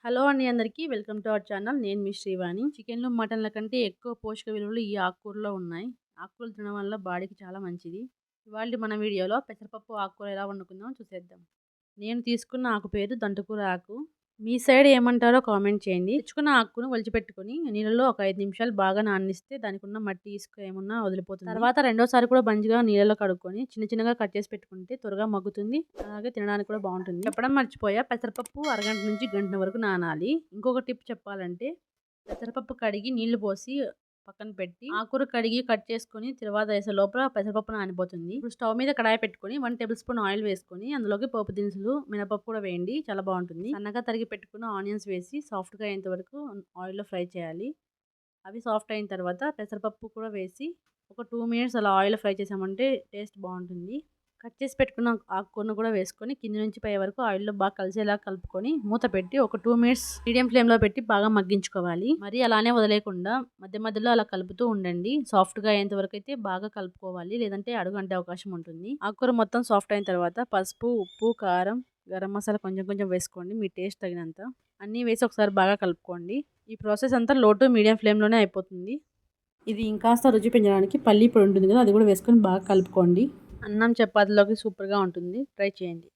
Hello అండి అందరికీ. Welcome to our channel. నేను మీ శ్రీవాణి. చికెన్‌లు, మటన్‌ల కంటే ఎక్కువ పోషక విలువలు ఈ ఆకుకూరలో ఉన్నాయి. ఆకుకూరలు తినడం వల్ల బాడీకి చాలా మంచిది. ఇవాల్టి మన వీడియోలో పెసరపప్పు ఆకుకూర ఎలా వండుకుందామో చూసేద్దాం. నేను తీసుకున్న ఆకు పేరు దంటుకూర ఆకు. మీ సైడ్ ఏమంటారో కామెంట్ చేయండి. తెచ్చుకున్న ఆకును ఒలిచిపెట్టుకొని నీళ్ళలో ఒక 5 నిమిషాలు బాగా నాననిస్తే దానికి ఉన్న మట్టి, ఇసుక ఏమున్నా వదిలిపోతుంది. తర్వాత రెండోసారి కూడా మంచిగా నీళ్ళలో కడుక్కొని చిన్న చిన్నగా కట్ చేసి పెట్టుకుంటే త్వరగా మగ్గుతుంది. అలాగే తినడానికి కూడా బాగుంటుంది. చెప్పడం మర్చిపోయా, పెసరపప్పు అరగంట నుంచి గంట వరకు నానాలి. ఇంకొక టిప్ చెప్పాలంటే, పెసరపప్పు కడిగి నీళ్లు పోసి పక్కన పెట్టి ఆకుకూర కడిగి కట్ చేసుకొని తర్వాత వేసే లోపల పెసరపప్పు నానిపోతుంది. ఇప్పుడు స్టవ్ మీద కడాయి పెట్టుకొని 1 టేబుల్ స్పూన్ ఆయిల్ వేసుకొని అందులోకి పోపు దినుసులు, మినపప్పు కూడా వేయండి. చాలా బాగుంటుంది. సన్నగా తరిగి పెట్టుకున్న ఆనియన్స్ వేసి సాఫ్ట్గా అయ్యేంత వరకు ఆయిల్లో ఫ్రై చేయాలి. అవి సాఫ్ట్ అయిన తర్వాత పెసరపప్పు కూడా వేసి ఒక 2 మినిట్స్ అలా ఆయిల్లో ఫ్రై చేసామంటే టేస్ట్ బాగుంటుంది. కట్ చేసి పెట్టుకున్న ఆకుకూరను కూడా వేసుకొని కింద నుంచి పై వరకు ఆయిల్లో బాగా కలిసేలా కలుపుకొని మూత పెట్టి ఒక 2 మినిట్స్ మీడియం ఫ్లేమ్లో పెట్టి బాగా మగ్గించుకోవాలి. మరి అలానే వదిలేయకుండా మధ్య మధ్యలో అలా కలుపుతూ ఉండండి. సాఫ్ట్గా అయ్యేంత వరకు అయితే బాగా కలుపుకోవాలి, లేదంటే అడుగు అంటే అవకాశం ఉంటుంది. ఆకుకూర మొత్తం సాఫ్ట్ అయిన తర్వాత పసుపు, ఉప్పు, కారం, గరం మసాలా కొంచెం కొంచెం వేసుకోండి, మీ టేస్ట్ తగినంత. అన్నీ వేసి ఒకసారి బాగా కలుపుకోండి. ఈ ప్రాసెస్ అంతా లో టు మీడియం ఫ్లేమ్లోనే అయిపోతుంది. ఇది ఇంకాస్త రుచి పెంచడానికి పల్లి పొడి ఉంటుంది కదా, అది కూడా వేసుకొని బాగా కలుపుకోండి. అన్నం చపాతీలోకి సూపర్గా ఉంటుంది. ట్రై చేయండి.